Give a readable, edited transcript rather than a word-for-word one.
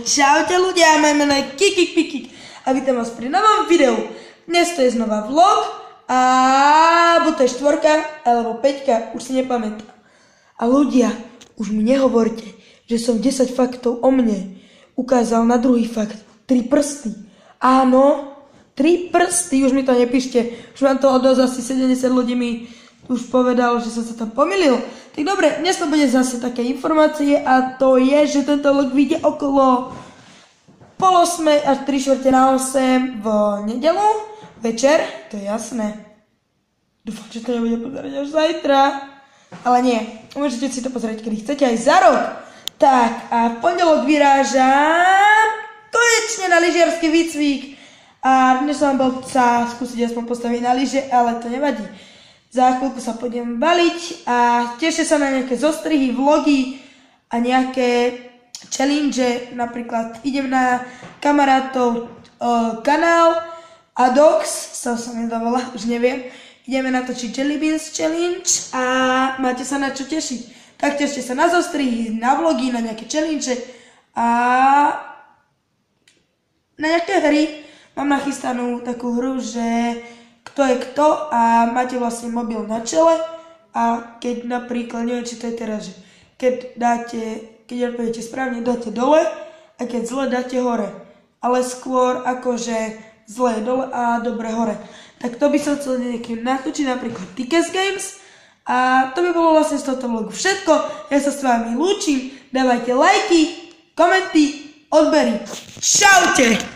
Čaute ľudia, moje meno je Kikik a vítam vás pri novom videu. Dnes to je znova vlog a buď to je 4 alebo 5, už si nepamätám. A ľudia, už mi nehovorte, že som 10 faktov o mne ukázal na druhý fakt. 3 prsty. Áno, 3 prsty, už mi to nepíšte. Už vám to odozva, asi 70 ľudí mi už povedal, že som sa tam pomýlil. Tak dobre, dnes to bude zase také informácie a to je, že tento vlog vyjde okolo 7:30 až 7:45 v nedelu večer, to je jasné. Dúfam, že to nebude pozerať až zajtra. Ale nie, môžete si to pozrieť, kedy chcete, aj za rok. Tak, a v pondelok vyrážam konečne na lyžiarsky výcvik. A dnes som bol sa skúsiť aspoň postaviť na lyže, ale to nevadí. Za chvíľku sa pôjdem baliť a tešte sa na nejaké zostrihy, vlogy a nejaké challenge. Napríklad idem na kamarátov kanál Adox, sa nedovolá, už neviem. Ideme natočiť Jelly Beans Challenge a máte sa na čo tešiť. Tak tešte sa na zostrihy, na vlogy, na nejaké challenge a na nejaké hry. Mám nachystanú takú hru, že kto je kto a máte vlastne mobil na čele a keď napríklad, neviem či to je teraz, že keď odpoviete správne, dáte dole a keď zle dáte hore. Ale skôr akože zle je dole a dobre hore. Tak to by som chcel niekým natočiť, napríklad Tickets Games a to by bolo vlastne z tohto vlogu všetko. Ja sa s vami lúčim, dávajte lajky, komenty, odbery. Čaute!